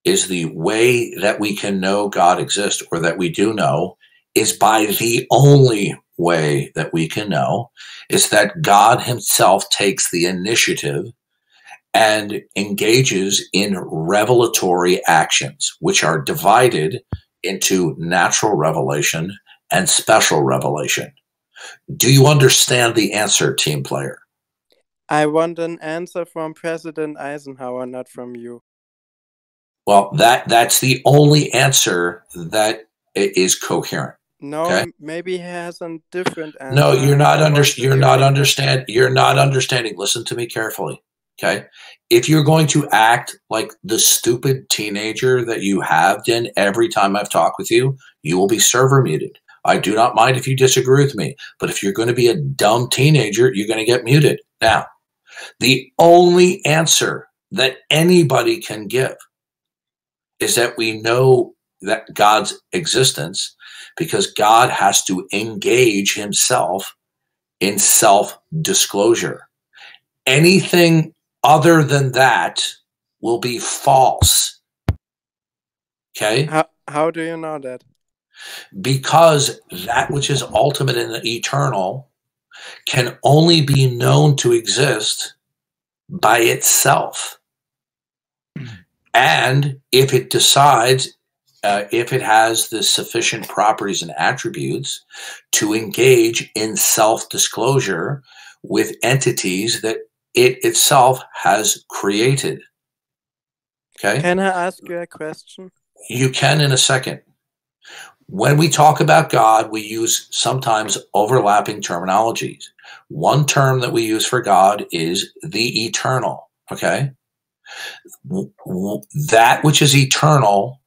is the way that we can know God exists, or that we do know, is by the only way that we can know, is that God himself takes the initiative and engages in revelatory actions, which are divided into natural revelation and special revelation. Do you understand the answer, team player? I want an answer from President Eisenhower, not from you. Well, that's the only answer that is coherent. No, okay? Maybe he has a different answer. No, you're not understanding. Listen to me carefully. Okay. If you're going to act like the stupid teenager that you have been every time I've talked with you, you will be server muted. I do not mind if you disagree with me, but if you're going to be a dumb teenager, you're going to get muted. Now, the only answer that anybody can give is that we know that God's existence, because God has to engage himself in self-disclosure. Anything other than that will be false. Okay? How do you know that? Because that which is ultimate and eternal can only be known to exist by itself. And if it decides, if it has the sufficient properties and attributes to engage in self-disclosure with entities that it itself has created. Okay? Can I ask you a question? You can in a second. When we talk about God, we use sometimes overlapping terminologies. One term that we use for God is the eternal. Okay? That which is eternal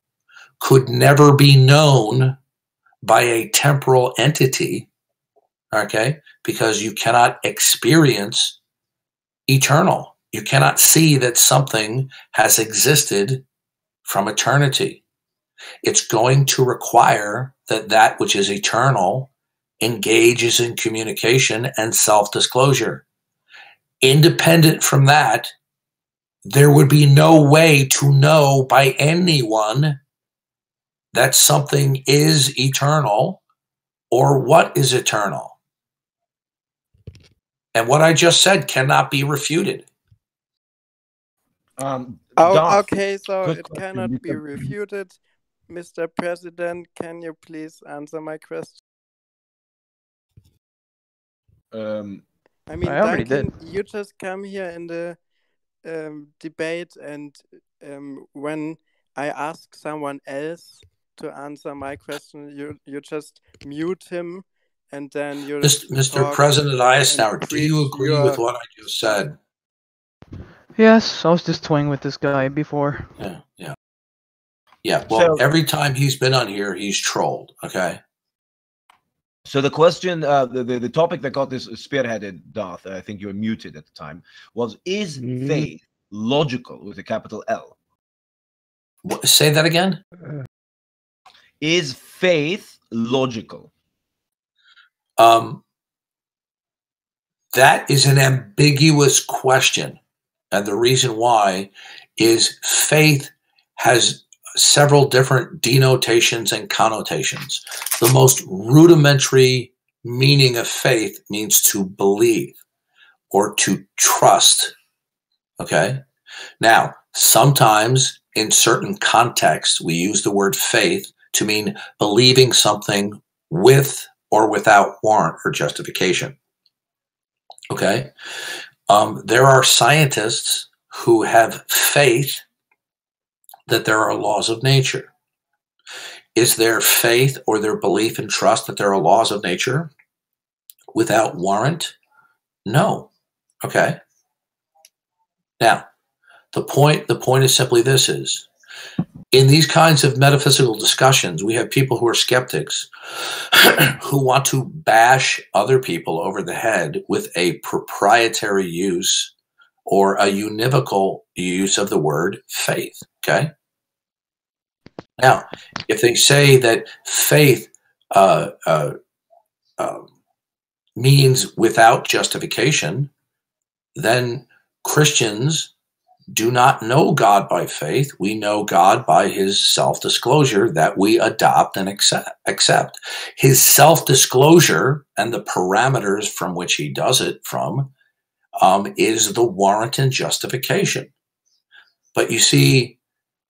could never be known by a temporal entity, okay? Because you cannot experience eternal. You cannot see that something has existed from eternity. It's going to require that that which is eternal engages in communication and self-disclosure. Independent from that, there would be no way to know by anyone that something is eternal or what is eternal. And what I just said cannot be refuted. Okay, so it cannot be refuted. Mr. President, can you please answer my question? I mean, I already Duncan, did. you just come here in the debate, and when I ask someone else to answer my question, you just mute him, and then you Mr. President Eisenhower, do you agree with what I just said? Yes, I was just toying with this guy before. Yeah, well, so, every time he's been on here, he's trolled, okay? So the question, the topic that got this spearheaded, Darth, I think you were muted at the time, was, is faith logical with a capital L? Say that again? Is faith logical? That is an ambiguous question. And the reason why is faith has several different denotations and connotations. The most rudimentary meaning of faith means to believe or to trust. Okay? Now, sometimes in certain contexts, we use the word faith to mean believing something with or without warrant or justification. Okay? There are scientists who have faith that there are laws of nature. Is there faith or their belief and trust that there are laws of nature without warrant? No. Okay? Now, the point is simply this is, in these kinds of metaphysical discussions, we have people who are skeptics who want to bash other people over the head with a proprietary use or a univocal use of the word faith, okay? Now, if they say that faith means without justification, then Christians do not know God by faith. We know God by his self-disclosure that we adopt and accept. His self-disclosure and the parameters from which he does it from is the warrant and justification. But you see,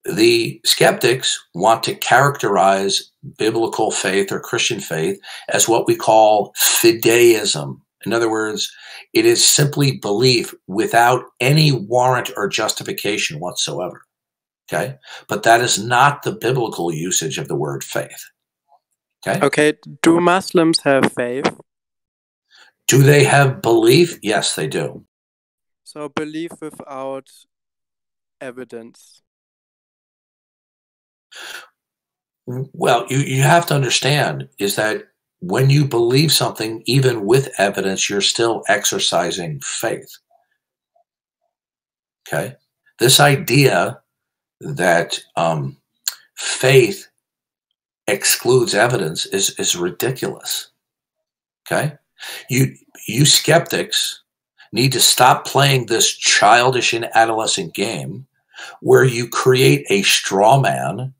the skeptics want to characterize biblical faith or Christian faith as what we call fideism. In other words, it is simply belief without any warrant or justification whatsoever. Okay? But that is not the biblical usage of the word faith. Okay? Okay, do Muslims have faith? Do they have belief? Yes, they do. So belief without evidence. Well, you have to understand is that when you believe something, even with evidence, you're still exercising faith. Okay? This idea that faith excludes evidence is ridiculous. Okay? You skeptics need to stop playing this childish and adolescent game where you create a straw man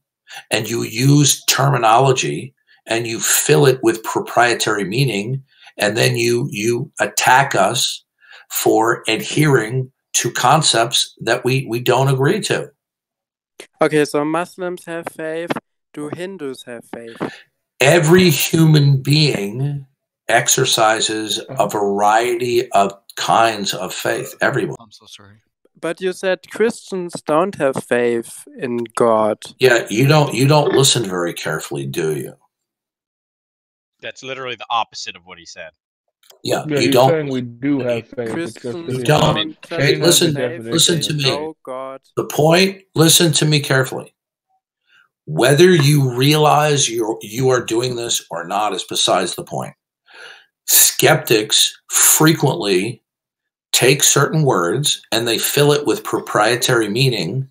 and you use terminology and you fill it with proprietary meaning, and then you attack us for adhering to concepts that we don't agree to. Okay, so Muslims have faith. Do Hindus have faith? Every human being exercises a variety of kinds of faith. Everyone. I'm so sorry. But you said Christians don't have faith in God. Yeah, you don't listen very carefully, do you? That's literally the opposite of what he said. Yeah, Yeah, you he's don't. saying we do have faith. It's just Christians that You it don't. just Hey, have listen faith to in me. no God. The point. Listen to me carefully. Whether you realize you are doing this or not is besides the point. Skeptics frequently take certain words and they fill it with proprietary meaning,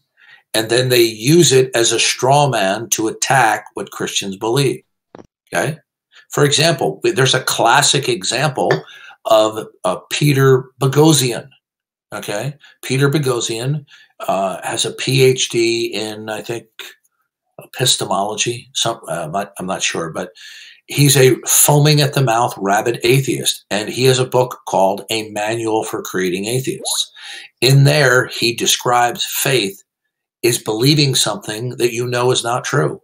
and then they use it as a straw man to attack what Christians believe. Okay? For example, there's a classic example of Peter Boghossian. Okay? Peter Boghossian has a PhD in, I think, epistemology. I'm not sure, but he's a foaming at the mouth rabid atheist, and he has a book called A Manual for Creating Atheists. In there, he describes faith is believing something that you know is not true.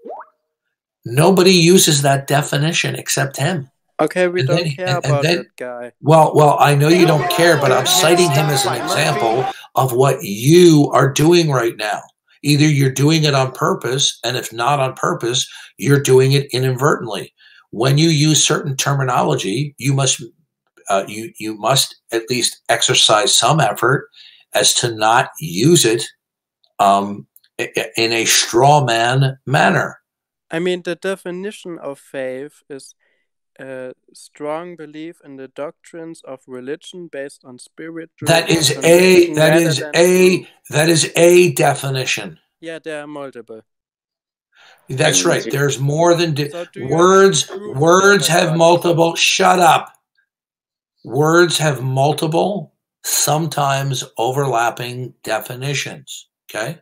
Nobody uses that definition except him. Okay, we don't care about that guy. Well, I know you don't care, but I'm citing him as an example of what you are doing right now. Either you're doing it on purpose, and if not on purpose, you're doing it inadvertently. When you use certain terminology, you must at least exercise some effort as to not use it in a straw man manner. I mean, the definition of faith is a strong belief in the doctrines of religion based on spiritual. That is a definition. Yeah, there are multiple. That's right. There's more than So do you words. prove Words that have God- multiple. Shut up. Words have multiple, sometimes overlapping definitions. Okay.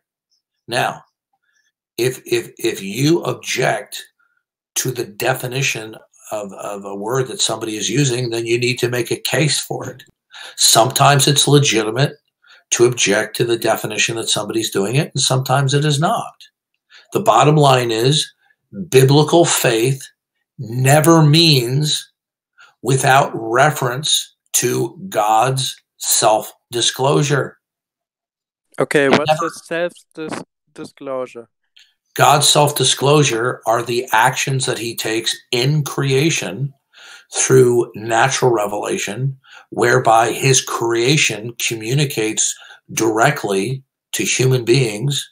Now, if you object to the definition of a word that somebody is using, then you need to make a case for it. Sometimes it's legitimate to object to the definition that somebody's doing it, and sometimes it is not. The bottom line is biblical faith never means without reference to God's self-disclosure. Okay, what's the self-disclosure? God's self-disclosure are the actions that he takes in creation through natural revelation, whereby his creation communicates directly to human beings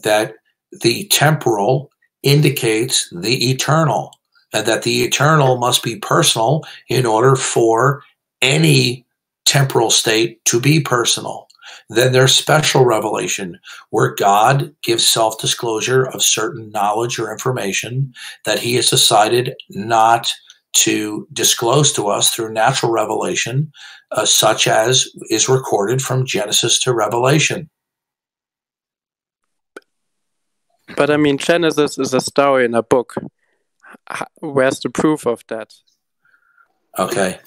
that the temporal indicates the eternal, and that the eternal must be personal in order for any temporal state to be personal. Then there's special revelation, where God gives self-disclosure of certain knowledge or information that he has decided not to disclose to us through natural revelation, such as is recorded from Genesis to Revelation. But I mean, Genesis is a story in a book. Where's the proof of that? Okay.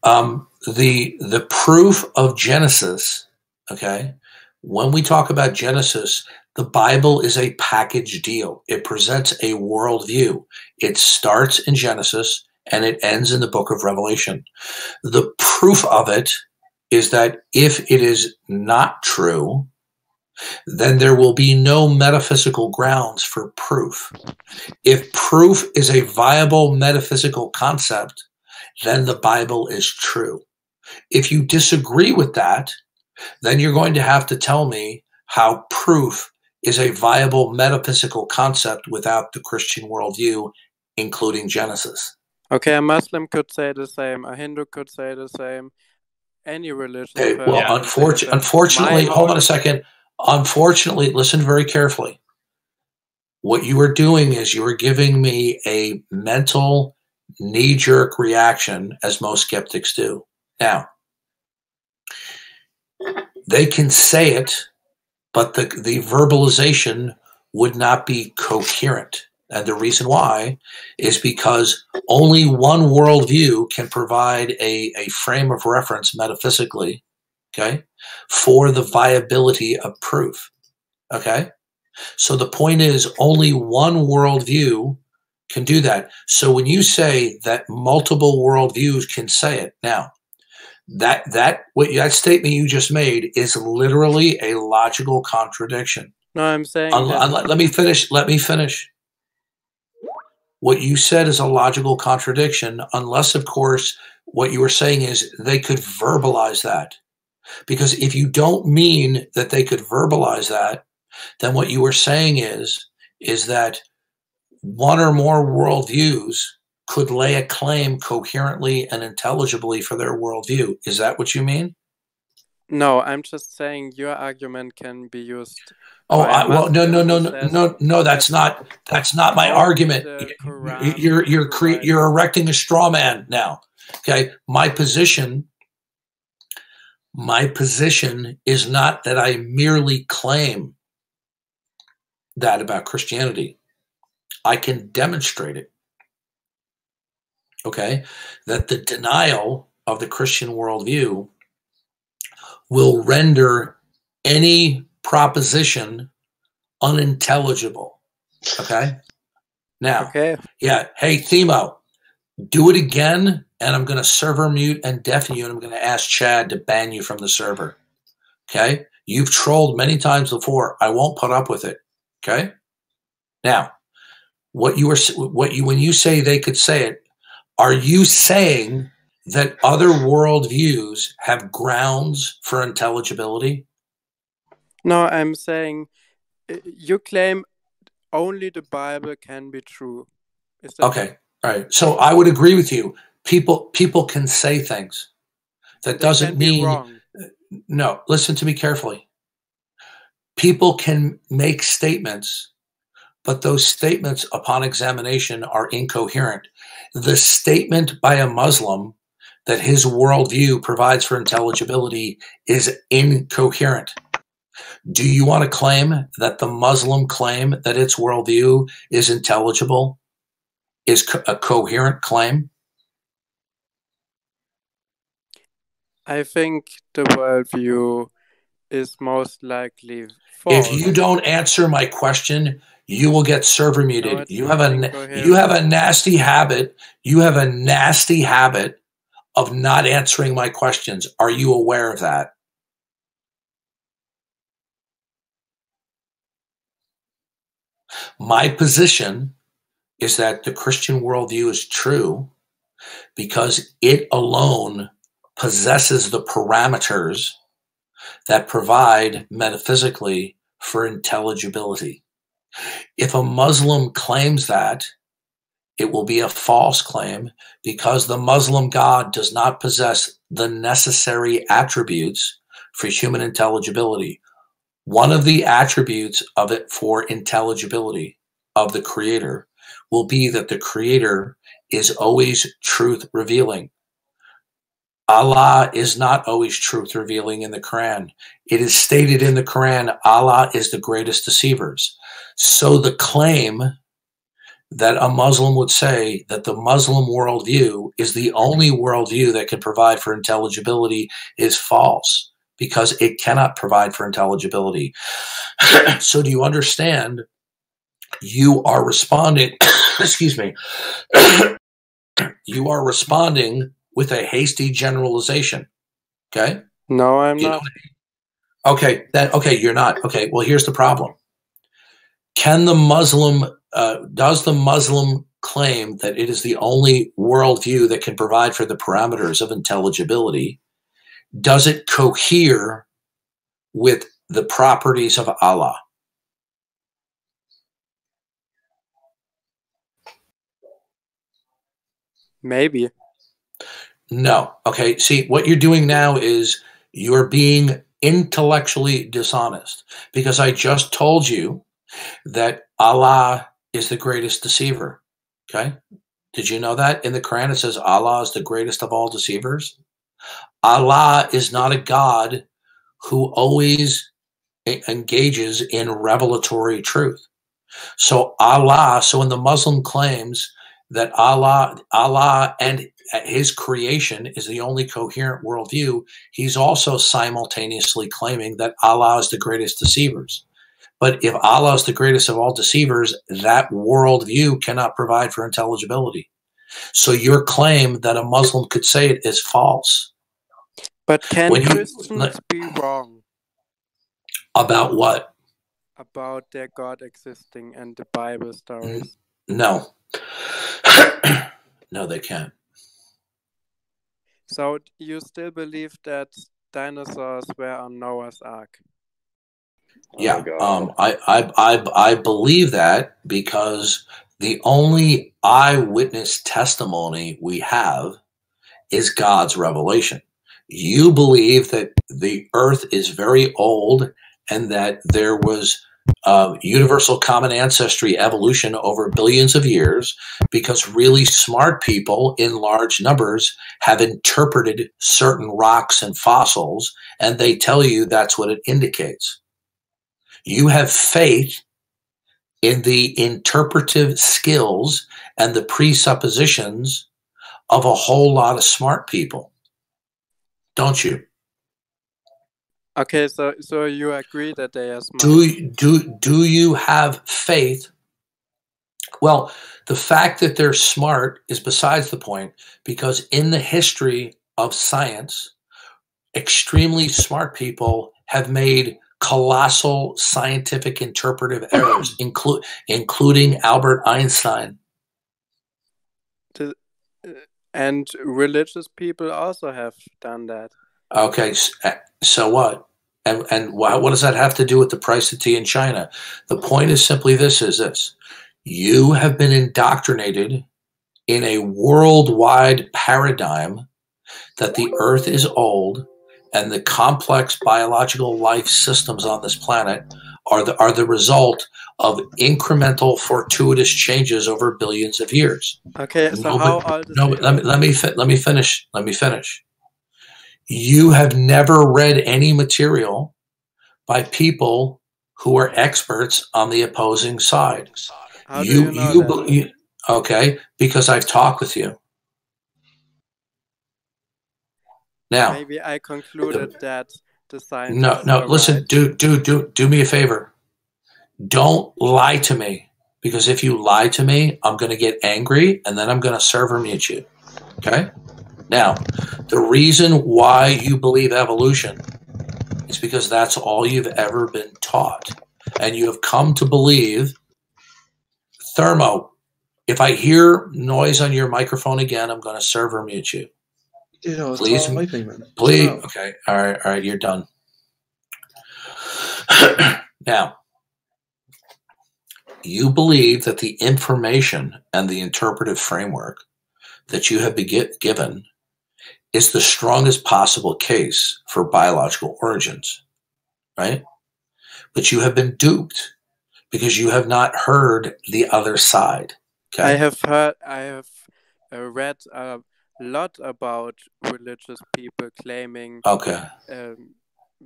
The proof of Genesis, okay, when we talk about Genesis, the Bible is a package deal. It presents a worldview. It starts in Genesis and it ends in the book of Revelation. The proof of it is that if it is not true, then there will be no metaphysical grounds for proof. If proof is a viable metaphysical concept, then the Bible is true. If you disagree with that, then you're going to have to tell me how proof is a viable metaphysical concept without the Christian worldview, including Genesis. Okay, a Muslim could say the same. A Hindu could say the same. Any religious Okay, person. well, unfortunately, hold on a second. Unfortunately, listen very carefully. What you are doing is you are giving me a mental knee-jerk reaction, as most skeptics do. Now, they can say it, but the verbalization would not be coherent. And the reason why is because only one worldview can provide a frame of reference metaphysically, okay, for the viability of proof, okay? So the point is only one worldview can do that. So when you say that multiple worldviews can say it, now, that statement you just made is literally a logical contradiction. No, I'm saying let me finish. What you said is a logical contradiction, unless, of course, what you were saying is they could verbalize that. Because if you don't mean that they could verbalize that, then what you were saying is that one or more worldviews could lay a claim coherently and intelligibly for their worldview. Is that what you mean? No, I'm just saying your argument can be used. No. That's not my argument. You're erecting a straw man now. Okay, my position is not that I merely claim that about Christianity. I can demonstrate it. Okay, that the denial of the Christian worldview will render any proposition unintelligible. Okay? Now, yeah, hey, Themo, do it again, and I'm going to server mute and deafen you, and I'm going to ask Chad to ban you from the server. Okay? You've trolled many times before. I won't put up with it. Okay? Now, when you say they could say it, are you saying that other worldviews have grounds for intelligibility? No, I'm saying you claim only the Bible can be true. Is that okay? All right. So I would agree with you. People can say things. That doesn't mean wrong. No. Listen to me carefully. People can make statements, but those statements, upon examination, are incoherent. The statement by a Muslim that his worldview provides for intelligibility is incoherent. Do you want to claim that the Muslim claim that its worldview is intelligible is a coherent claim? I think the worldview is most likely false. If you don't answer my question, you will get server muted. No, you have a nasty habit. You have a nasty habit of not answering my questions. Are you aware of that? My position is that the Christian worldview is true because it alone possesses the parameters that provide metaphysically for intelligibility. If a Muslim claims that, it will be a false claim because the Muslim God does not possess the necessary attributes for human intelligibility. One of the attributes of it for intelligibility of the Creator will be that the Creator is always truth revealing. Allah is not always truth revealing in the Quran. It is stated in the Quran, Allah is the greatest deceivers. So the claim that a Muslim would say that the Muslim worldview is the only worldview that can provide for intelligibility is false, because it cannot provide for intelligibility. So do you understand? You are responding, excuse me, you are responding with a hasty generalization. Okay? No, I'm not. Okay, you're not. Okay, well, here's the problem. Can the Muslim, does the Muslim claim that it is the only worldview that can provide for the parameters of intelligibility? Does it cohere with the properties of Allah? Maybe. No. Okay, see, what you're doing now is you're being intellectually dishonest, because I just told you that Allah is the greatest deceiver. Okay? Did you know that? In the Quran it says Allah is the greatest of all deceivers. Allah is not a God who always engages in revelatory truth. So when the Muslim claims that Allah and his creation is the only coherent worldview, he's also simultaneously claiming that Allah is the greatest deceivers. But if Allah is the greatest of all deceivers, that worldview cannot provide for intelligibility. So your claim that a Muslim could say it is false. But can Christians be wrong? About what? About their God existing and the Bible stories. No. No, they can't. So you still believe that dinosaurs were on Noah's Ark? Yeah, I believe that because the only eyewitness testimony we have is God's revelation. You believe that the earth is very old and that there was universal common ancestry evolution over billions of years because really smart people in large numbers have interpreted certain rocks and fossils, and they tell you that's what it indicates. You have faith in the interpretive skills and the presuppositions of a whole lot of smart people, don't you? Okay, so you agree that they are smart? Do you have faith? Well, the fact that they're smart is besides the point, because in the history of science, extremely smart people have made colossal scientific interpretive errors, including Albert Einstein. And religious people also have done that. Okay, so what? And what does that have to do with the price of tea in China? The point is simply this. You have been indoctrinated in a worldwide paradigm that the earth is old and the complex biological life systems on this planet are the result of incremental fortuitous changes over billions of years. Okay, so how old is it? Let me finish. You have never read any material by people who are experts on the opposing side. How do you know that? Okay, because I've talked with you. Now, maybe I concluded that the science. No. Listen, right. Do me a favor. Don't lie to me, because if you lie to me, I'm going to get angry and then I'm going to server mute you. Okay. Now, the reason why you believe evolution is because that's all you've ever been taught, and you have come to believe. Thermo, if I hear noise on your microphone again, I'm going to server mute you. Yeah, please, please. Okay, all right, you're done. Now, you believe that the information and the interpretive framework that you have been given is the strongest possible case for biological origins, right? But you have been duped because you have not heard the other side. Okay? I have read lot about religious people claiming Okay.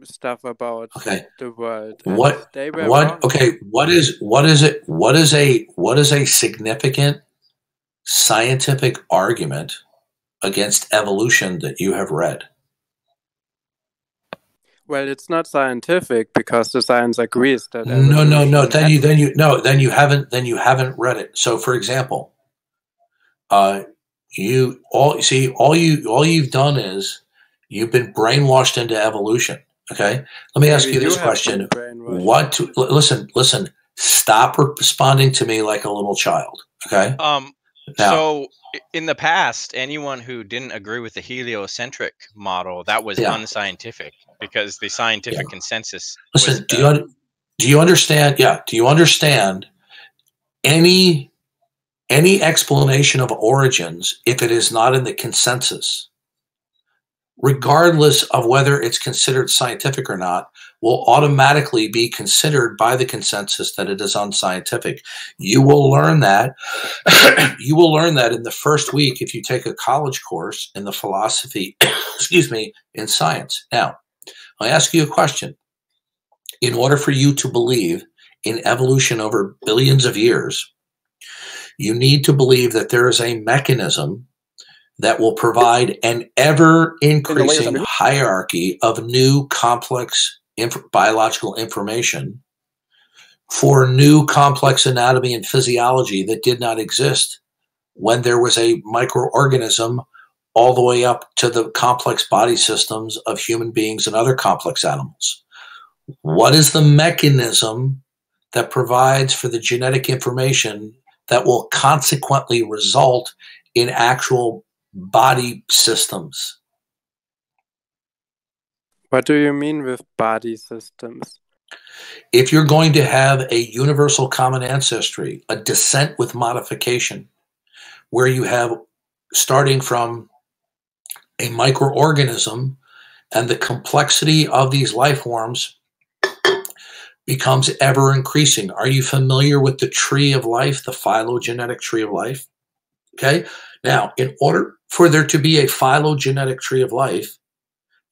stuff about Okay. the world, and What? they were What? wrong. Okay. What is it? What is a significant scientific argument against evolution that you have read? Well, it's not scientific because the science agrees that No. evolution Then you haven't read it. So, for example, all you've done is you've been brainwashed into evolution. Okay, let me ask you this question: Listen. Stop responding to me like a little child. Okay. So in the past, anyone who didn't agree with the heliocentric model, that was unscientific because the scientific consensus. Listen, do you understand? Yeah. Do you understand any explanation of origins, if it is not in the consensus, regardless of whether it's considered scientific or not, will automatically be considered by the consensus that it is unscientific. You will learn that. You will learn that in the first week if you take a college course in the philosophy, in science. Now, I ask you a question. In order for you to believe in evolution over billions of years, you need to believe that there is a mechanism that will provide an ever-increasing hierarchy of new complex biological information for new complex anatomy and physiology that did not exist when there was a microorganism all the way up to the complex body systems of human beings and other complex animals. What is the mechanism that provides for the genetic information that will consequently result in actual body systems? What do you mean with body systems? If you're going to have a universal common ancestry, a descent with modification, where you have starting from a microorganism and the complexity of these life forms becomes ever increasing. Are you familiar with the tree of life, the phylogenetic tree of life? Okay. Now, in order for there to be a phylogenetic tree of life,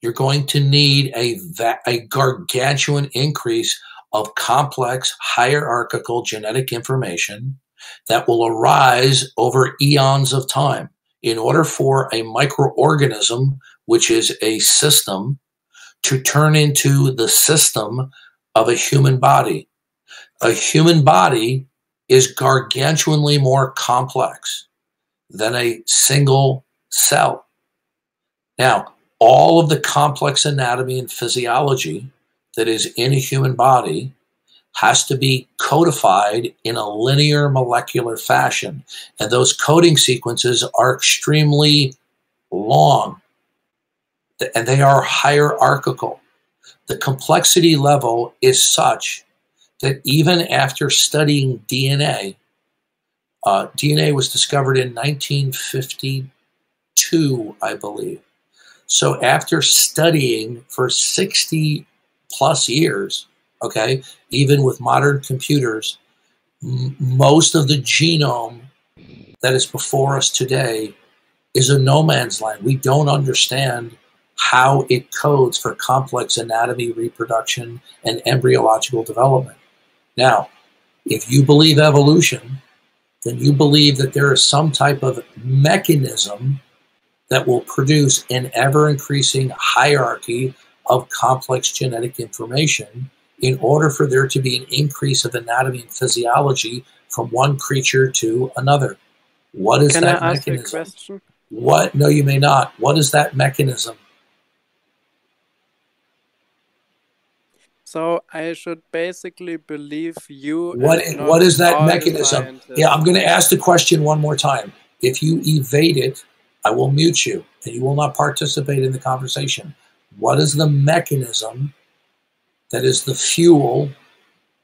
you're going to need a gargantuan increase of complex hierarchical genetic information that will arise over eons of time. In order for a microorganism, which is a system, to turn into the system of a human body. A human body is gargantuanly more complex than a single cell. Now, all of the complex anatomy and physiology that is in a human body has to be codified in a linear molecular fashion. And those coding sequences are extremely long, and they are hierarchical. The complexity level is such that even after studying DNA, DNA was discovered in 1952, I believe. So after studying for 60 plus years, okay, even with modern computers, most of the genome that is before us today is a no man's land. We don't understand how it codes for complex anatomy, reproduction, and embryological development. Now, if you believe evolution, then you believe that there is some type of mechanism that will produce an ever-increasing hierarchy of complex genetic information in order for there to be an increase of anatomy and physiology from one creature to another. What is that mechanism? Can I ask a question? What? No, you may not. What is that mechanism? So I should basically believe you. What is that mechanism? Yeah, I'm going to ask the question one more time. If you evade it, I will mute you and you will not participate in the conversation. What is the mechanism that is the fuel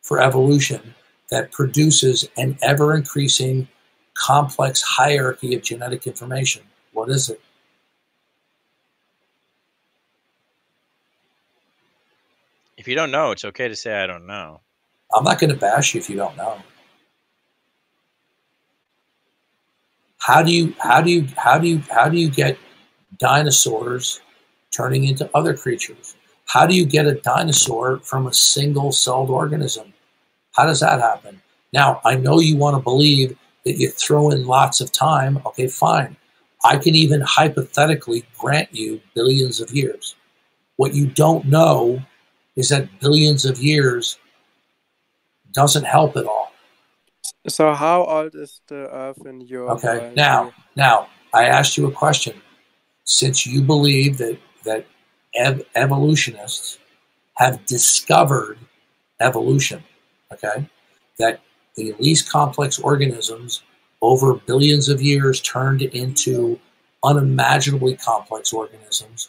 for evolution that produces an ever-increasing complex hierarchy of genetic information? What is it? If you don't know, it's okay to say I don't know. I'm not going to bash you if you don't know. How do you get dinosaurs turning into other creatures? How do you get a dinosaur from a single-celled organism? How does that happen? Now, I know you want to believe that you throw in lots of time. Okay, fine. I can even hypothetically grant you billions of years. What you don't know is that billions of years doesn't help at all. So how old is the Earth in your Okay, now I asked you a question. Since you believe that evolutionists have discovered evolution, okay, that the least complex organisms over billions of years turned into unimaginably complex organisms,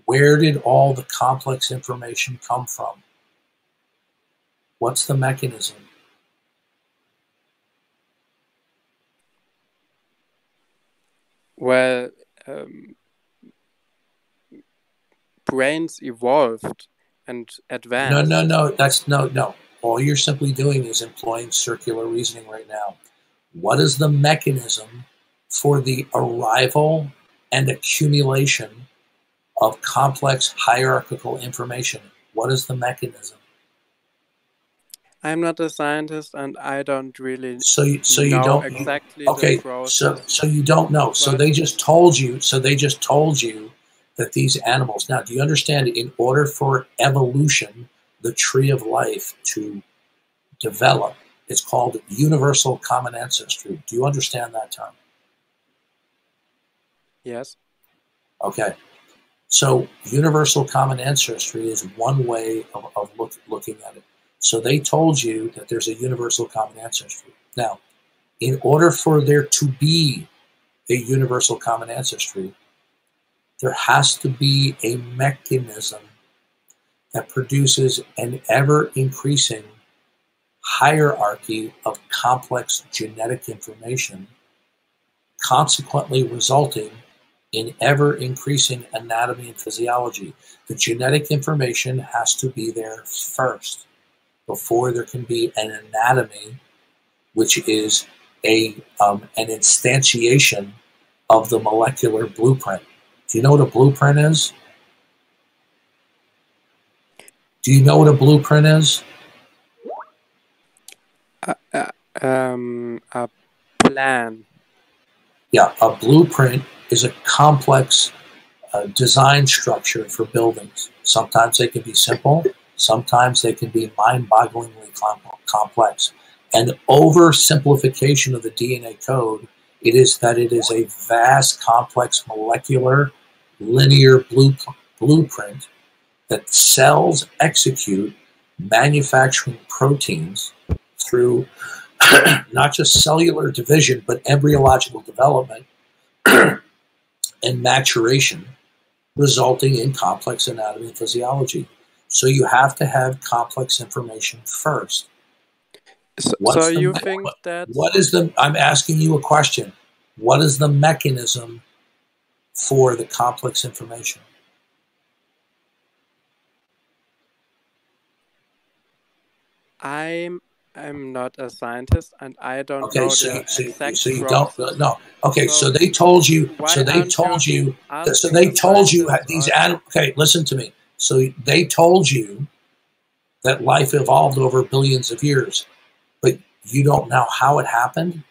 where did all the complex information come from? What's the mechanism? Well, brains evolved and advanced. No. All you're simply doing is employing circular reasoning right now. What is the mechanism for the arrival and accumulation of complex hierarchical information? What is the mechanism? I'm not a scientist, and I don't really so you know don't exactly okay the process. so you don't know. So they just told you that these animals. Now, do you understand, in order for evolution, the tree of life, to develop, it's called universal common ancestry. Do you understand that term? Yes. Okay. So universal common ancestry is one way of looking at it. So they told you that there's a universal common ancestry. Now, in order for there to be a universal common ancestry, there has to be a mechanism that produces an ever-increasing hierarchy of complex genetic information, consequently resulting in ever-increasing anatomy and physiology. The genetic information has to be there first before there can be an anatomy, which is an instantiation of the molecular blueprint. Do you know what a blueprint is? Do you know what a blueprint is? A plan. Yeah, a blueprint is a complex design structure for buildings. Sometimes they can be simple. Sometimes they can be mind-bogglingly complex. And oversimplification of the DNA code, it is that it is a vast, complex, molecular, linear blueprint that cells execute manufacturing proteins through not just cellular division, but embryological development and maturation, resulting in complex anatomy and physiology. So you have to have complex information first. So you think that... I'm asking you a question. What is the mechanism for the complex information? I'm not a scientist, and I don't know the exact so you process. don't know. Okay, so they told you. So they told you. These animals. Okay, listen to me. So they told you that life evolved over billions of years, but you don't know how it happened.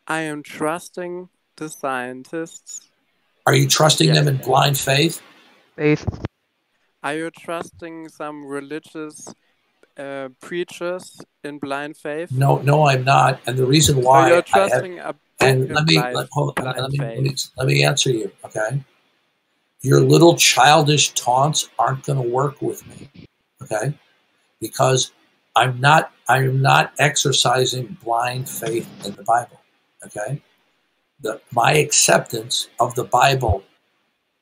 I am trusting the scientists. Are you trusting them in blind faith? Are you trusting some religious preachers in blind faith? No, I'm not. And the reason why so you're trusting a book and let me answer you. Okay, your little childish taunts aren't going to work with me. Okay, because I'm not exercising blind faith in the Bible. Okay, my acceptance of the Bible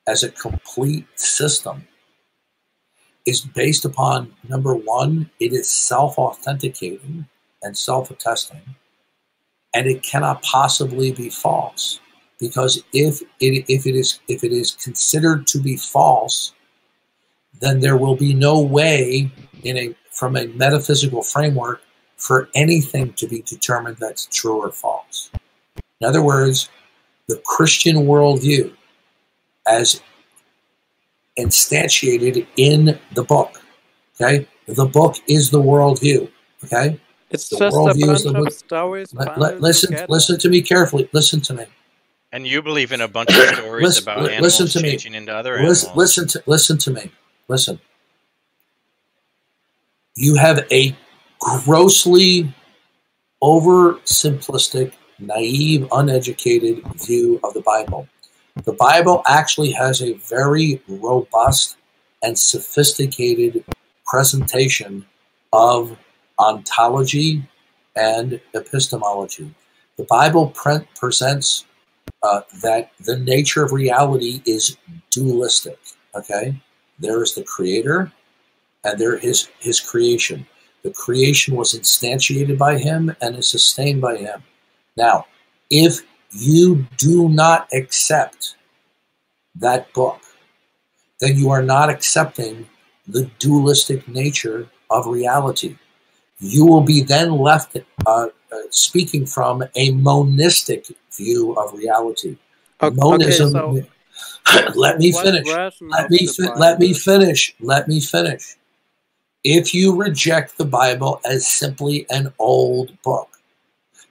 as a complete system is based upon, number one, it is self-authenticating and self-attesting, and it cannot possibly be false, because if it is considered to be false, then there will be no way from a metaphysical framework for anything to be determined that's true or false. In other words, the Christian worldview as instantiated in the book. Okay? The book is the worldview. Okay? It's the just a worldview is bunch the of stories bundled listen together. to me carefully. Listen to me. And you believe in a bunch of stories about animals changing into other animals. Listen to me. Listen. You have a grossly oversimplistic, naive, uneducated view of the Bible. The Bible actually has a very robust and sophisticated presentation of ontology and epistemology. The Bible presents that the nature of reality is dualistic. Okay, there is the Creator, and there is His creation. The creation was instantiated by Him and is sustained by Him. Now, if you do not accept that book, then you are not accepting the dualistic nature of reality. You will be then left speaking from a monistic view of reality. Monism. Okay, so let me finish. Let me finish. If you reject the Bible as simply an old book,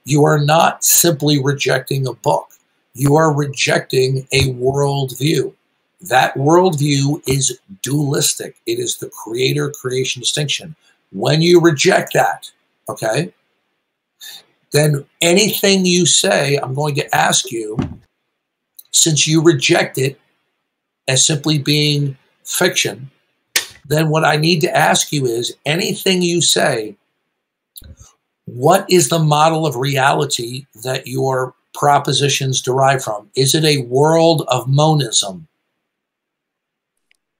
you are not simply rejecting a book. You are rejecting a worldview. That worldview is dualistic. It is the creator-creation distinction. When you reject that, okay, then anything you say, I'm going to ask you, since you reject it as simply being fiction, then what I need to ask you is, anything you say, what is the model of reality that your propositions derive from? Is it a world of monism?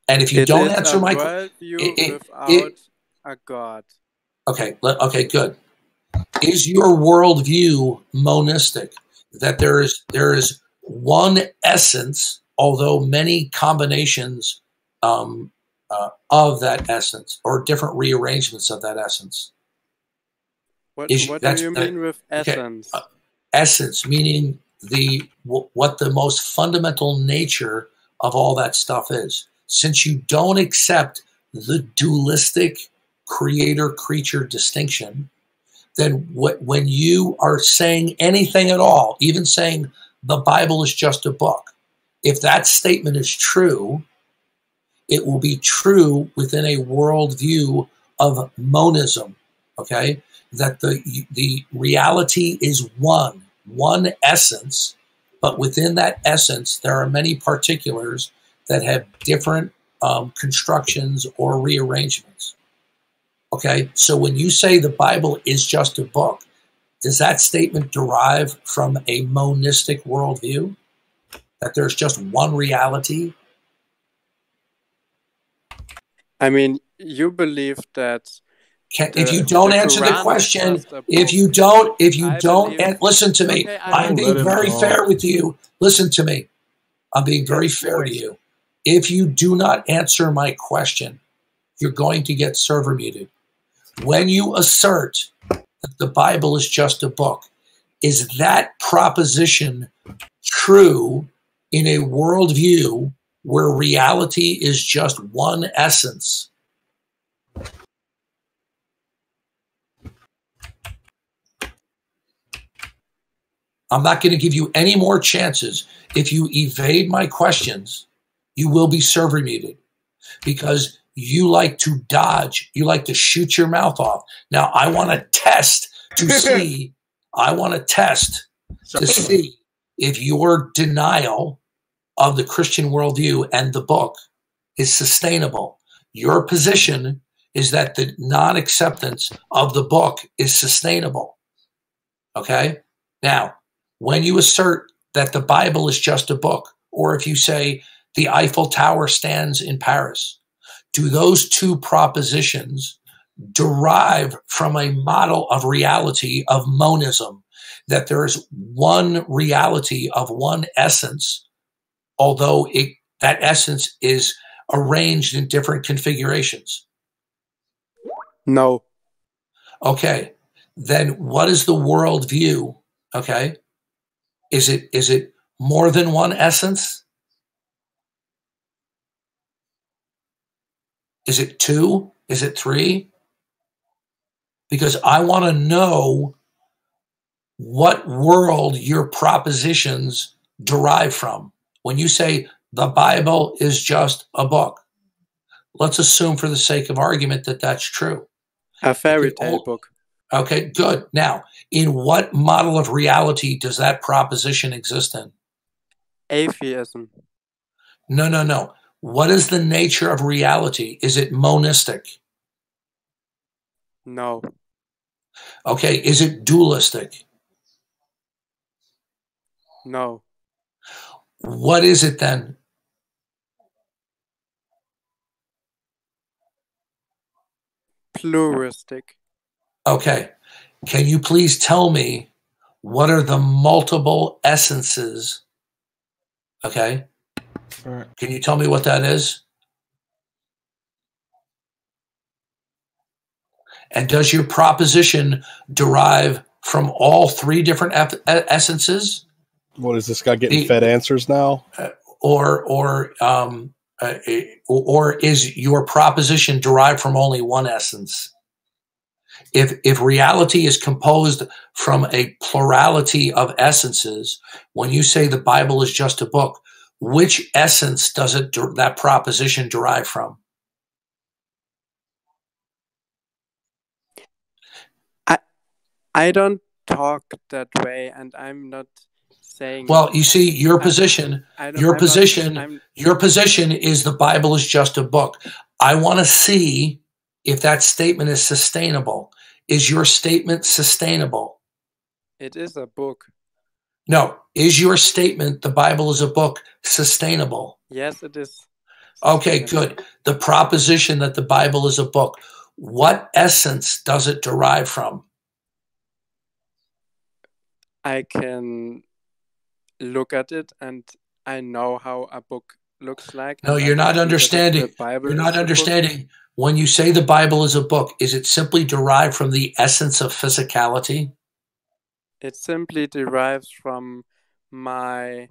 And if you don't answer my question, without a God. Okay, good. Is your worldview monistic? That there is one essence, although many combinations of that essence, or different rearrangements of that essence. What do you mean with essence? Okay. Essence meaning what the most fundamental nature of all that stuff is. Since you don't accept the dualistic creator-creature distinction, then when you are saying anything at all, even saying the Bible is just a book, if that statement is true, it will be true within a worldview of monism, okay? That the reality is one essence, but within that essence, there are many particulars that have different constructions or rearrangements. Okay, so when you say the Bible is just a book, does that statement derive from a monistic worldview? That there's just one reality? I mean, you believe that. If you don't answer the question, if you don't, listen to me. Okay, I'm being very fair with you. Listen to me. I'm being very fair to you. If you do not answer my question, you're going to get server muted. When you assert that the Bible is just a book, is that proposition true in a worldview where reality is just one essence? I'm not going to give you any more chances. If you evade my questions, you will be server muted, because you like to dodge. You like to shoot your mouth off. Now, I want to test to see. If your denial of the Christian worldview and the book is sustainable. Your position is that the non-acceptance of the book is sustainable. Okay? Now, when you assert that the Bible is just a book, or if you say the Eiffel Tower stands in Paris, do those two propositions derive from a model of reality of monism, that there is one reality of one essence, although that essence is arranged in different configurations? No. Okay, then what is the worldview, okay, Is it more than one essence? Is it two? Is it three? Because I want to know what world your propositions derive from. When you say the Bible is just a book, let's assume for the sake of argument that that's true. A fairy tale book. Okay, good. Now, in what model of reality does that proposition exist in? Atheism. No, no, no. What is the nature of reality? Is it monistic? No. Okay, is it dualistic? No. What is it then? Pluralistic. Okay. Can you please tell me what are the multiple essences? Okay. Right. Can you tell me what that is? And does your proposition derive from all three different essences? What is this guy getting fed answers now? Or is your proposition derived from only one essence? If reality is composed from a plurality of essences, when you say the Bible is just a book, which essence does that proposition derive from? I don't talk that way, and I'm not saying. Well, you see, your position is the Bible is just a book. I want to see if that statement is sustainable. Is your statement sustainable? It is a book. No. Is your statement the Bible is a book sustainable? Yes, it is. Okay, good. The proposition that the Bible is a book, what essence does it derive from? I can look at it and I know how a book looks like. No, you're not understanding. You're not understanding. When you say the Bible is a book, is it simply derived from the essence of physicality? It simply derives from seeing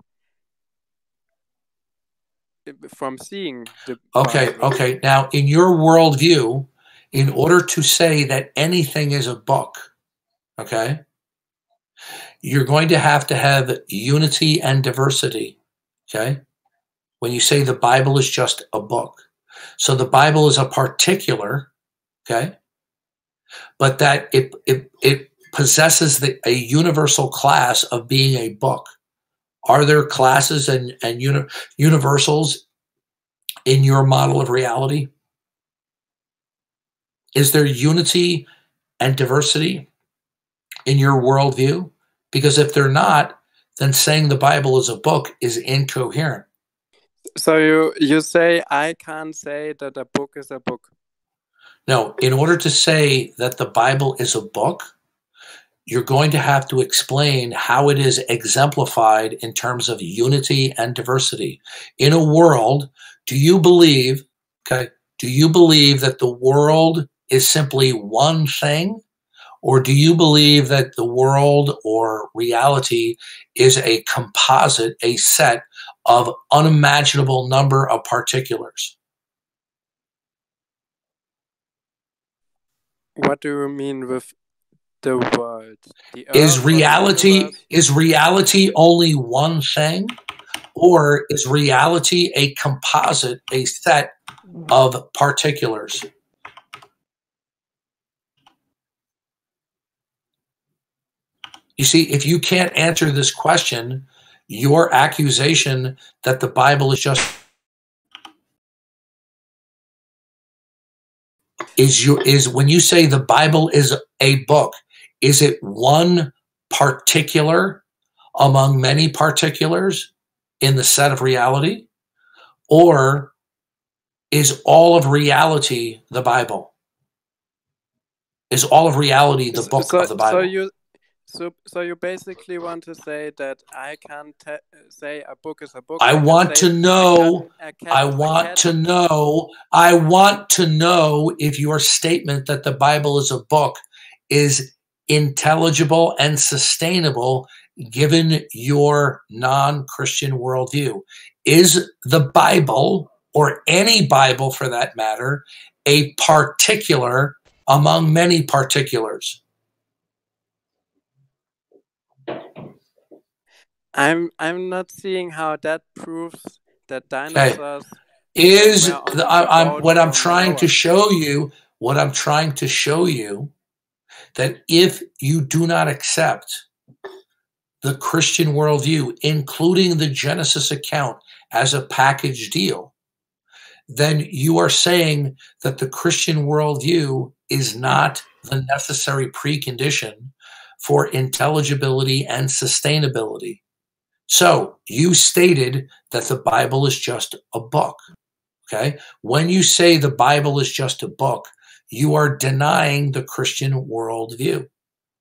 the Bible. Okay. Now, in your worldview, in order to say that anything is a book, okay, you're going to have unity and diversity, okay, when you say the Bible is just a book. So the Bible is a particular, okay, but that it possesses a universal class of being a book. Are there classes and universals in your model of reality? Is there unity and diversity in your worldview? Because if they're not, then saying the Bible is a book is incoherent. So you say I can't say that a book is a book? No, in order to say that the Bible is a book, you're going to have to explain how it is exemplified in terms of unity and diversity. In a world, do you believe that the world is simply one thing? Or do you believe that the world or reality is a composite, a set of unimaginable number of particulars? What do you mean with the world? Is reality only one thing? Or is reality a composite, a set of particulars? You see, if you can't answer this question, your accusation that the Bible is just is when you say the Bible is a book, is it one particular among many particulars in the set of reality? Or is all of reality the Bible? Is all of reality the book of the Bible? So you basically want to say that I can't say a book is a book. I want to know if your statement that the Bible is a book is intelligible and sustainable given your non-Christian worldview? Is the Bible, or any Bible for that matter, a particular among many particulars? I'm not seeing how that proves that dinosaurs Is were on what I'm from trying to Noah. show you, what I'm trying to show you, that if you do not accept the Christian worldview, including the Genesis account, as a package deal, then you are saying that the Christian worldview is not the necessary precondition for intelligibility and sustainability. So you stated that the Bible is just a book. Okay? When you say the Bible is just a book, you are denying the Christian worldview.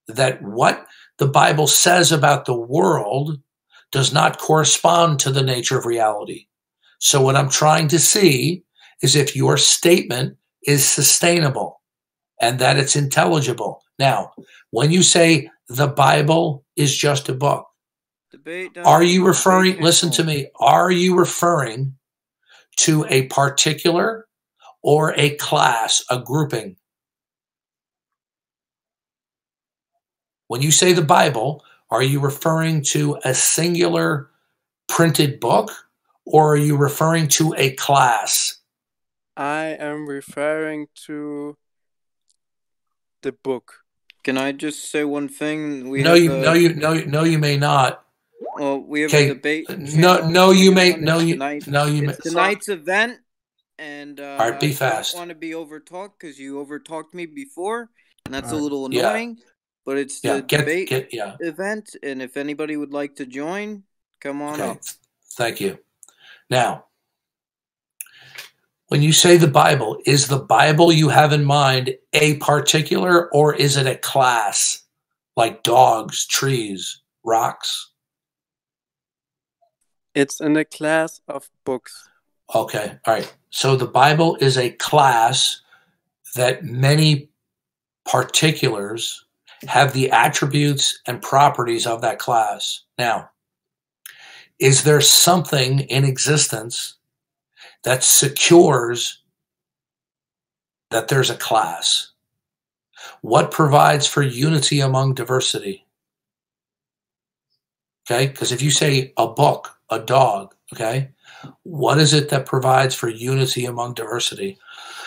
That what the Bible says about the world does not correspond to the nature of reality. So what I'm trying to see is if your statement is sustainable and that it's intelligible. Now, when you say the Bible is just a book, are you referring, listen to me, are you referring to a particular or a class, a grouping? When you say the Bible, are you referring to a singular printed book, or are you referring to a class? I am referring to the book. Can I just say one thing? No, you may not. Well, we have Okay. a debate. No, you may. It's tonight's event, and all right, be fast. I don't want to be overtalked because you overtalked me before, and that's a little annoying. Yeah. But it's the debate yeah. event, and if anybody would like to join, come on up. Thank you. Now, when you say the Bible, is the Bible you have in mind a particular, or is it a class, like dogs, trees, rocks? It's in a class of books. Okay, all right. So the Bible is a class that many particulars have the attributes and properties of that class. Now, is there something in existence that secures that there's a class? What provides for unity among diversity? Okay, because if you say a book, a dog, okay, what is it that provides for unity among diversity?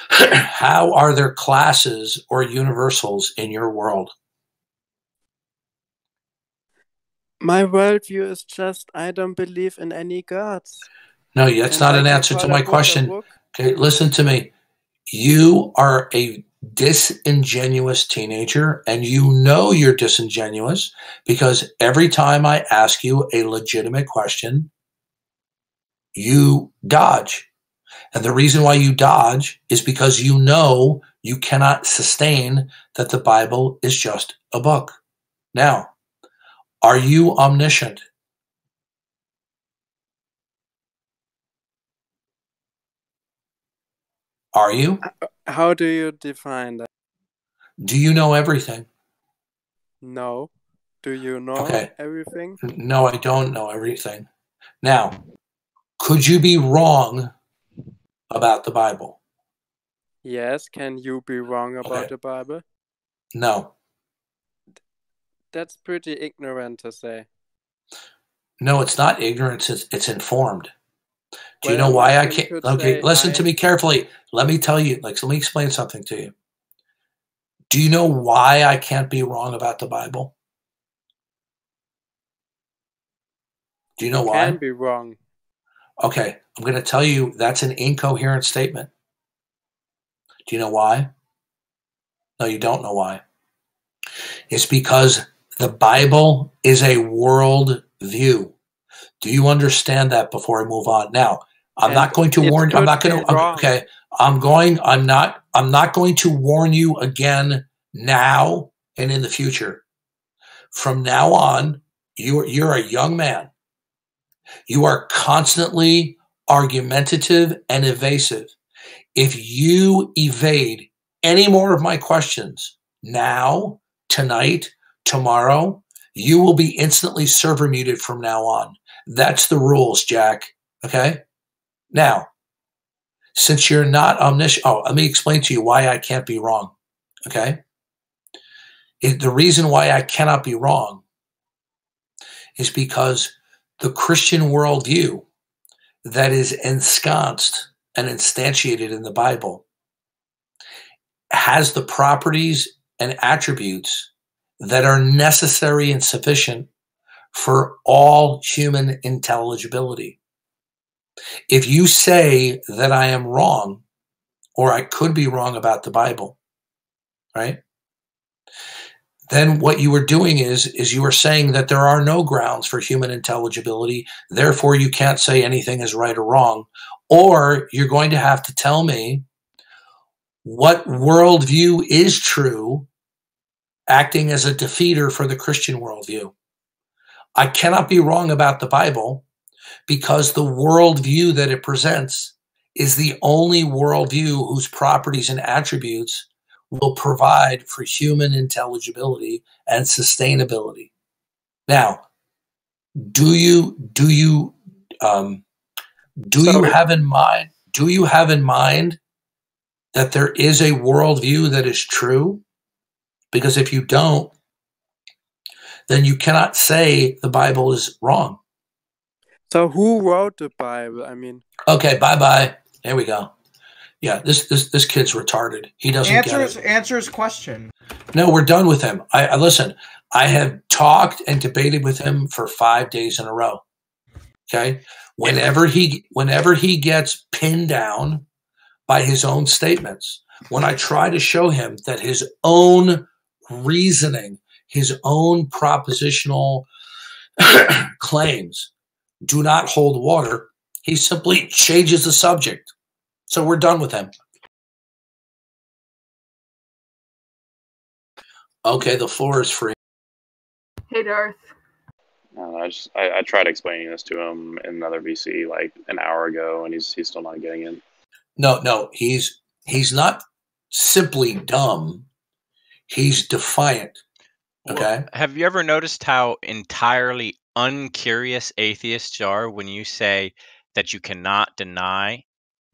How are there classes or universals in your world? My worldview is just I don't believe in any gods. No, that's not an answer to my question. Okay, listen to me. You are a disingenuous teenager, and you know you're disingenuous because every time I ask you a legitimate question, you dodge. And the reason why you dodge is because you know you cannot sustain that the Bible is just a book. Now, are you omniscient? Are you? How do you define that? Do you know everything? No. Do you know everything? No, I don't know everything. Now, could you be wrong about the Bible? Yes. Can you be wrong about the Bible? No. That's pretty ignorant to say. No, it's not ignorance. It's informed. Do you know why I can't? Okay, listen to me carefully. Let me tell you, let me explain something to you. Do you know why I can't be wrong about the Bible? Do you know why? Can be wrong. Okay, I'm going to tell you that's an incoherent statement. Do you know why? No, you don't know why. It's because the Bible is a world view. Do you understand that before I move on? Now, I'm not going to warn you. I'm not going to. Okay, I'm not going to warn you again now and in the future. From now on, you're a young man. You are constantly argumentative and evasive. If you evade any more of my questions now tonight, tomorrow, you will be instantly server muted from now on. That's the rules, Jack. Okay? Now, since you're not omniscient, let me explain to you why I can't be wrong. Okay? The reason why I cannot be wrong is because the Christian worldview that is ensconced and instantiated in the Bible has the properties and attributes that are necessary and sufficient for all human intelligibility. If you say that I am wrong, or I could be wrong about the Bible, right? Then what you are doing is you are saying that there are no grounds for human intelligibility, therefore you can't say anything is right or wrong, or you're going to have to tell me what worldview is true, acting as a defeater for the Christian worldview. I cannot be wrong about the Bible because the worldview that it presents is the only worldview whose properties and attributes will provide for human intelligibility and sustainability. Now, do you have in mind that there is a worldview that is true? Because if you don't, then you cannot say the Bible is wrong. So who wrote the Bible? I mean, okay, bye. There we go. Yeah, this kid's retarded. He doesn't get it. Answer his question. No, we're done with him. I listen. I have talked and debated with him for 5 days in a row. Okay, whenever he gets pinned down by his own statements, when I try to show him that his own reasoning, his own propositional claims do not hold water, he simply changes the subject. So we're done with him. Okay, the floor is free. Hey, Darth. I tried explaining this to him in another VC like an hour ago, and he's still not getting it. No, he's not simply dumb. He's defiant. Okay. Well, have you ever noticed how entirely uncurious atheists are when you say that you cannot deny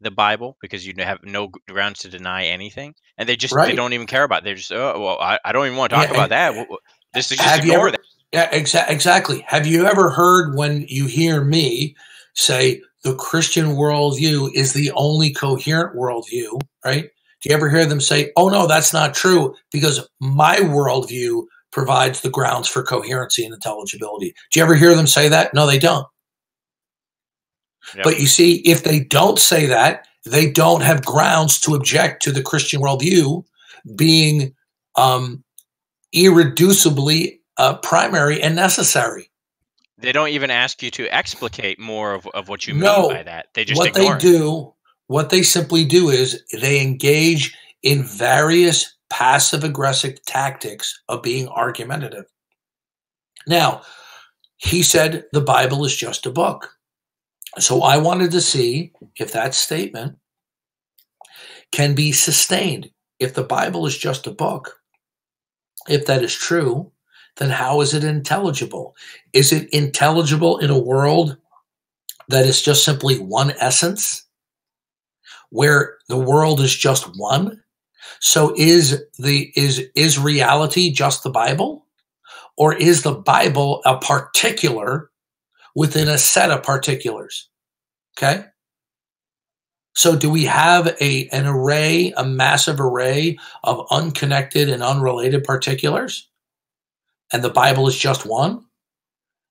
the Bible because you have no grounds to deny anything, and they don't even care about it. They're just I don't even want to talk about that. This is just ignore that. Yeah, exactly. Have you ever heard when you hear me say the Christian worldview is the only coherent worldview, right? Do you ever hear them say, "Oh no, that's not true," because my worldview provides the grounds for coherency and intelligibility? Do you ever hear them say that? No, they don't. Yep. But you see, if they don't say that, they don't have grounds to object to the Christian worldview being irreducibly primary and necessary. They don't even ask you to explicate more of what you mean by that. They just ignore it. What they simply do is they engage in various passive-aggressive tactics of being argumentative. Now, he said the Bible is just a book. So I wanted to see if that statement can be sustained. If the Bible is just a book, if that is true, then how is it intelligible? Is it intelligible in a world that is just simply one essence, where the world is just one? So is reality just the Bible? Or is the Bible a particular within a set of particulars? Okay? So do we have an array, a massive array of unconnected and unrelated particulars? And the Bible is just one?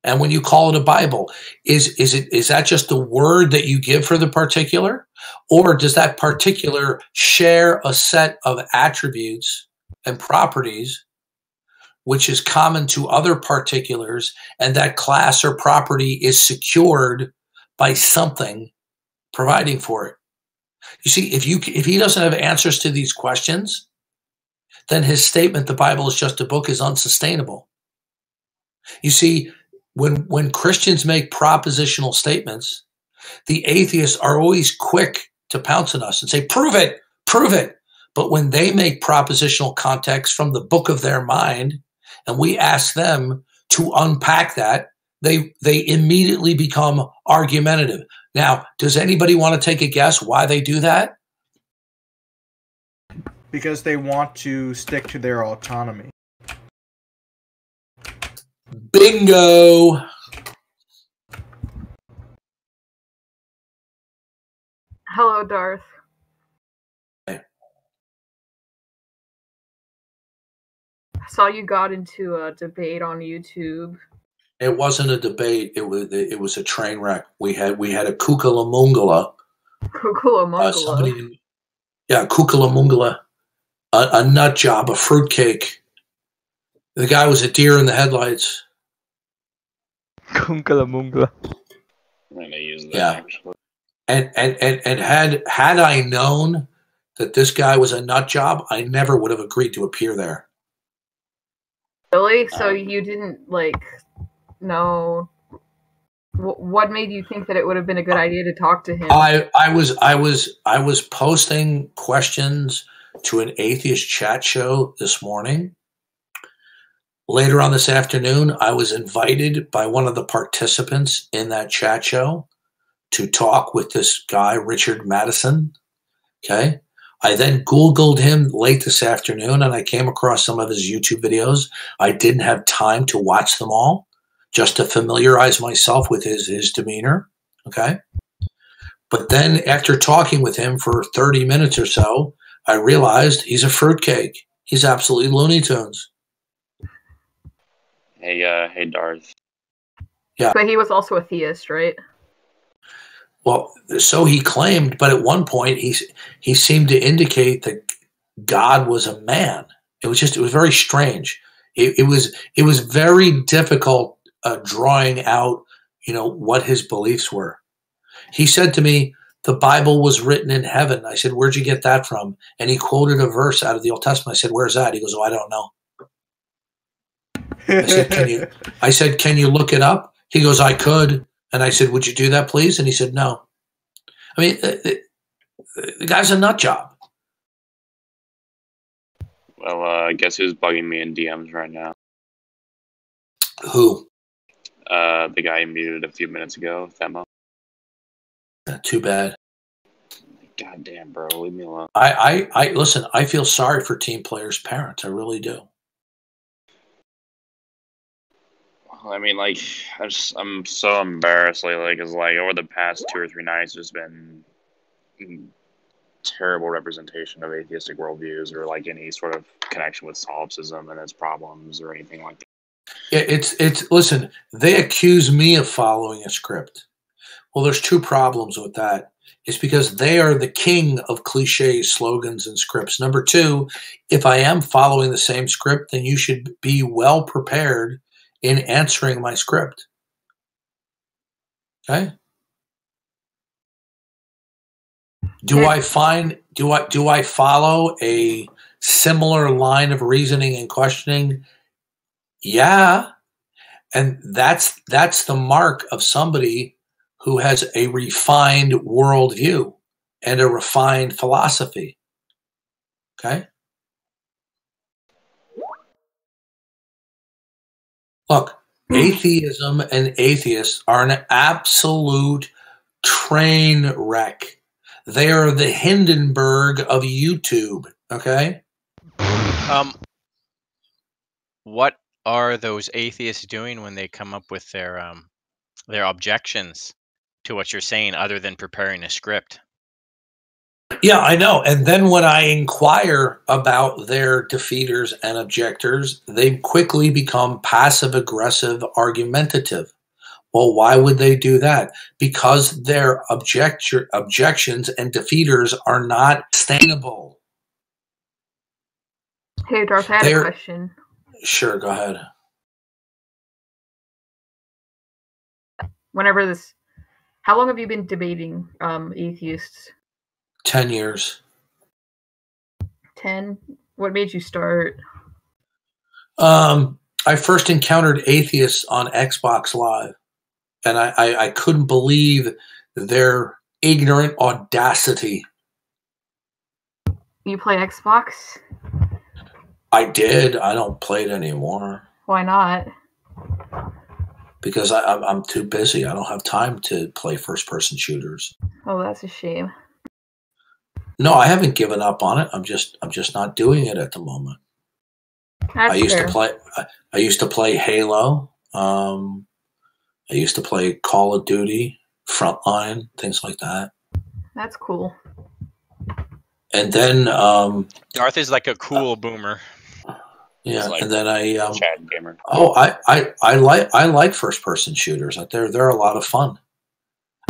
And when you call it a Bible, is that just the word that you give for the particular? Or does that particular share a set of attributes and properties which is common to other particulars, and that class or property is secured by something providing for it? You see, if he doesn't have answers to these questions, then his statement, the Bible is just a book, is unsustainable. You see, when Christians make propositional statements, the atheists are always quick to pounce on us and say, prove it. But when they make propositional context from the book of their mind, and we ask them to unpack that, they immediately become argumentative. Now, does anybody want to take a guess why they do that? Because they want to stick to their autonomy. Bingo! Hello, Darth. Hey. I saw you got into a debate on YouTube. It wasn't a debate. It was a train wreck. We had a Kukalamungala. Kukalamungala. Kukalamungala. A nut job, a fruitcake. The guy was a deer in the headlights. Kukalamungala. I'm gonna use that. Yeah. Actually. And had I known that this guy was a nut job, I never would have agreed to appear there. Really? So you didn't know? What made you think that it would have been a good idea to talk to him? I was posting questions to an atheist chat show this morning. Later on this afternoon, I was invited by one of the participants in that chat show to talk with this guy, Richard Madison. Okay. I then Googled him late this afternoon and I came across some of his YouTube videos. I didn't have time to watch them all just to familiarize myself with his demeanor. Okay. But then after talking with him for 30 minutes or so, I realized he's a fruitcake. He's absolutely Looney Tunes. Hey, Darth. Yeah. But he was also a theist, right? Well, so he claimed, but at one point he seemed to indicate that God was a man. It was very strange. It was very difficult drawing out, what his beliefs were. He said to me, the Bible was written in heaven. I said, where'd you get that from? And he quoted a verse out of the Old Testament. I said, where's that? He goes, oh, I don't know. I said, can you look it up? He goes, I could. And I said, would you do that, please? And he said, no. I mean, the guy's a nut job. Well, guess who's bugging me in DMs right now? Who? The guy you muted a few minutes ago, Themo. Too bad. God damn, bro, leave me alone. I listen, I feel sorry for Team Player's parents. I really do. I mean, I'm so embarrassed lately because, over the past 2 or 3 nights, there's been terrible representation of atheistic worldviews or any sort of connection with solipsism and its problems or anything like that. Yeah, listen, they accuse me of following a script. Well, there's 2 problems with that. It's because they are the king of cliches, slogans, and scripts. Number 2, if I am following the same script, then you should be well prepared in answering my script. Okay? Do I follow a similar line of reasoning and questioning? Yeah. And that's the mark of somebody who has a refined worldview and a refined philosophy. Okay? Look, atheism and atheists are an absolute train wreck. They are the Hindenburg of YouTube, okay? What are those atheists doing when they come up with their objections to what you're saying other than preparing a script? Yeah, I know. And then when I inquire about their defeaters and objectors, they quickly become passive-aggressive, argumentative. Well, why would they do that? Because their objections and defeaters are not sustainable. Hey, Darth, I had a question. Sure, go ahead. How long have you been debating atheists? 10 years. 10? What made you start? I first encountered atheists on Xbox Live, and I couldn't believe their ignorant audacity. You play Xbox? I did. I don't play it anymore. Why not? Because I'm too busy. I don't have time to play first-person shooters. Oh, that's a shame. No, I haven't given up on it. I'm just not doing it at the moment. That's I used fair. to play. I used to play Halo. I used to play Call of Duty, Frontline, things like that. That's cool. And then Darth is like a cool boomer. Yeah, like and then I Chad gamer. Oh, I like first person shooters. They're a lot of fun.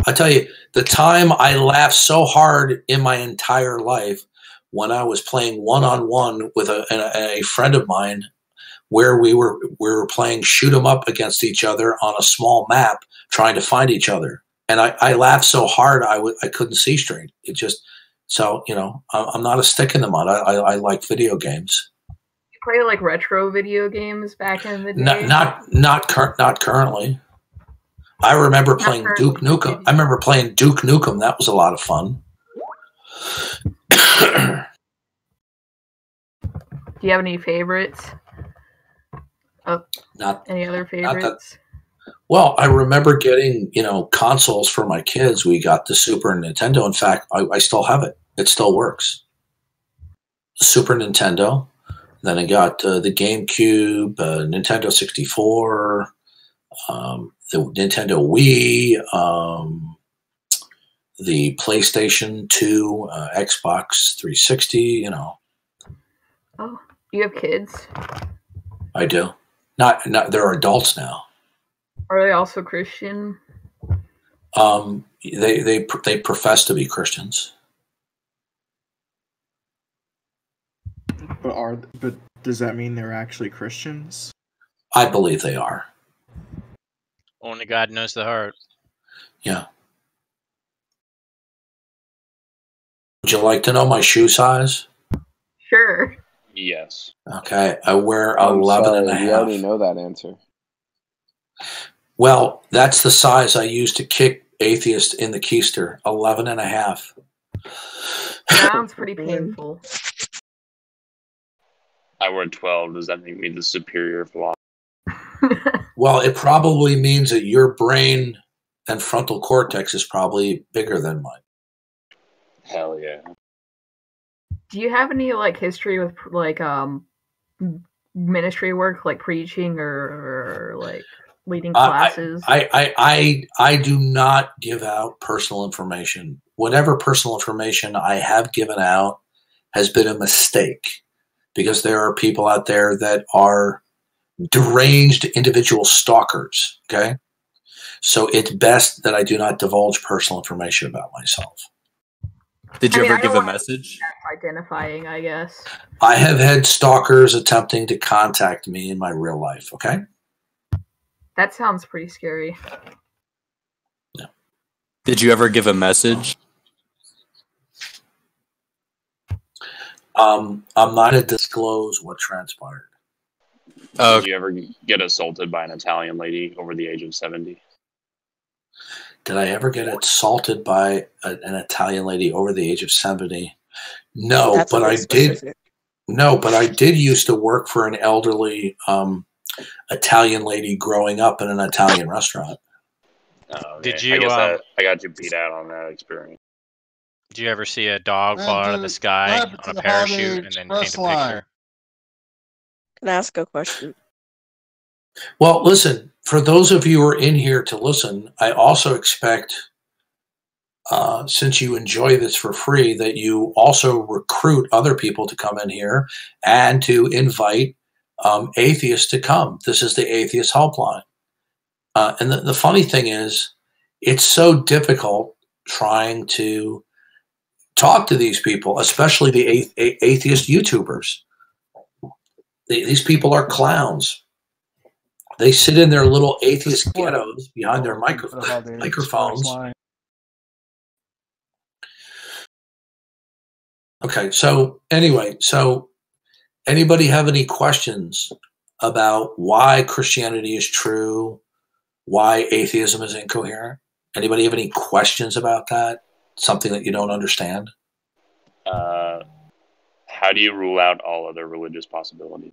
I tell you, the time I laughed so hard in my entire life when I was playing one-on-one with a friend of mine, where we were playing shoot 'em up against each other on a small map, trying to find each other, and I laughed so hard I couldn't see straight. It just so I'm not a stick in the mud. I like video games. You play like retro video games back in the day? Not currently. I remember playing Duke Nukem. I remember playing Duke Nukem. That was a lot of fun. Do you have any favorites? Any other favorites? Well, I remember getting consoles for my kids. We got the Super Nintendo. In fact, I still have it. It still works. The Super Nintendo. Then I got the GameCube, Nintendo 64, the Nintendo Wii, the PlayStation 2, Xbox 360. Oh, you have kids? I do. Not they're adults now. Are they also Christian? They profess to be Christians. But does that mean they're actually Christians? I believe they are. Only God knows the heart. Yeah. Would you like to know my shoe size? Sure. Yes. Okay, I wear 11 and a half. We already know that answer. Well, that's the size I used to kick atheists in the keister, 11 and a half. Sounds pretty painful. I wear 12. Does that make me the superior philosopher? Well, it probably means that your brain and frontal cortex is probably bigger than mine. Hell yeah. Do you have any history with ministry work, like preaching or leading classes? I do not give out personal information. Whatever personal information I have given out has been a mistake, because there are people out there that are deranged individual stalkers. Okay, so it's best that I do not divulge personal information about myself. Did you ever give a message? Identifying, I guess. I have had stalkers attempting to contact me in my real life. Okay. That sounds pretty scary. Yeah. Did you ever give a message? I'm not going to disclose what transpired. Did you ever get assaulted by an Italian lady over the age of 70? Did I ever get assaulted by an Italian lady over the age of 70? No, That's but I specific. did. No, but I did used to work for an elderly Italian lady growing up in an Italian restaurant. Oh, Did okay. you, I guess I got you beat out on that experience. Did you ever see a dog fall out of the sky on a parachute and then paint a picture? Can I ask a question? Well, listen, for those of you who are in here to listen, I also expect, since you enjoy this for free, that you also recruit other people to come in here and to invite atheists to come. This is the Atheist Helpline. And the funny thing is, it's so difficult trying to talk to these people, especially the atheist YouTubers. These people are clowns. They sit in their little atheist ghettos behind their microphones. Okay, so anyway, anybody have any questions about why Christianity is true, why atheism is incoherent? Anybody have any questions about that? Something that you don't understand? How do you rule out all other religious possibilities?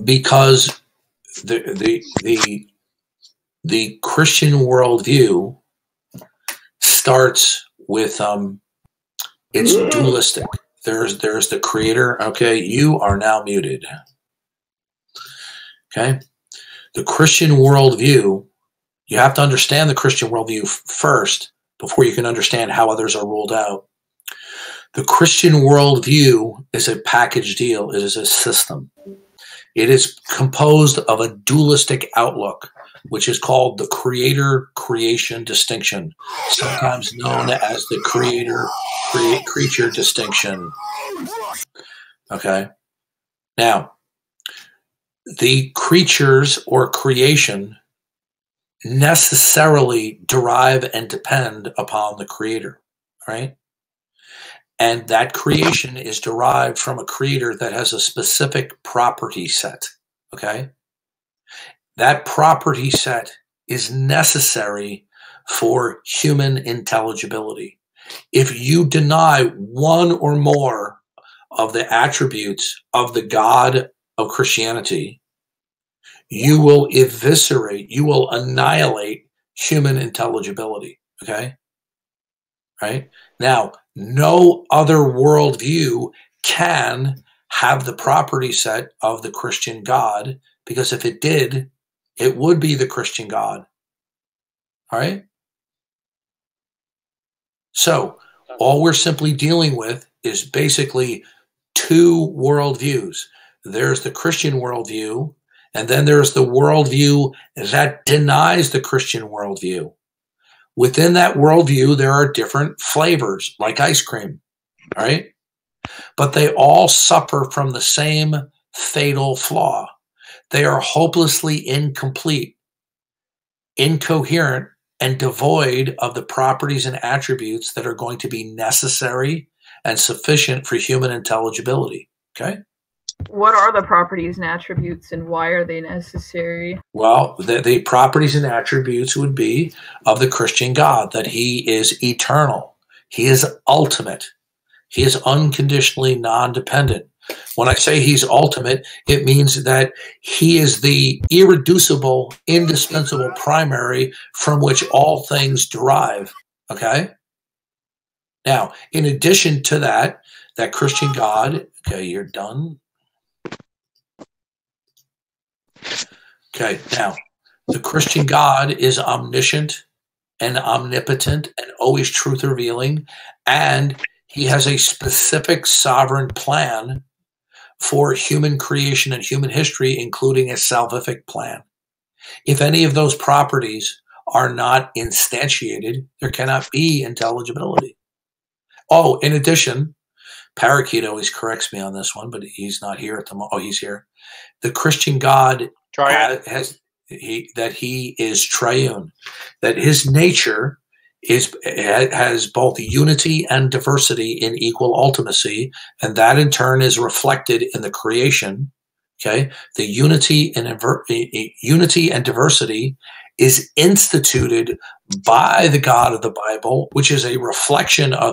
Because the Christian worldview starts with it's dualistic. There's the creator. Okay, you are now muted. Okay, the Christian worldview. You have to understand the Christian worldview first before you can understand how others are ruled out. The Christian worldview is a package deal. It is a system. It is composed of a dualistic outlook, which is called the creator-creation distinction, sometimes known as the creator-creature distinction. Okay? Now, the creatures or creation necessarily derive and depend upon the creator, right? And that creation is derived from a creator that has a specific property set, okay? That property set is necessary for human intelligibility. If you deny one or more of the attributes of the God of Christianity, you will eviscerate, you will annihilate human intelligibility, okay? Right? Now, no other worldview can have the property set of the Christian God, because if it did, it would be the Christian God. All right? So, all we're simply dealing with is basically two worldviews. There's the Christian worldview, and then there's the worldview that denies the Christian worldview. Within that worldview, there are different flavors, like ice cream, all right? But they all suffer from the same fatal flaw. They are hopelessly incomplete, incoherent, and devoid of the properties and attributes that are going to be necessary and sufficient for human intelligibility, okay? What are the properties and attributes, and why are they necessary? Well, the properties and attributes would be of the Christian God, that he is eternal. He is ultimate. He is unconditionally non-dependent. When I say he's ultimate, it means that he is the irreducible, indispensable primary from which all things derive. Okay? Now, in addition to that, that Christian God, okay, you're done. Okay, now, the Christian God is omniscient and omnipotent and always truth revealing, and he has a specific sovereign plan for human creation and human history, including a salvific plan. If any of those properties are not instantiated, there cannot be intelligibility. Oh, in addition, Parakeet always corrects me on this one, but he's not here at the moment. Oh, he's here. The Christian God has that he is triune, that his nature has both unity and diversity in equal ultimacy, and that in turn is reflected in the creation. Okay, the unity and diversity is instituted by the God of the Bible, which is a reflection of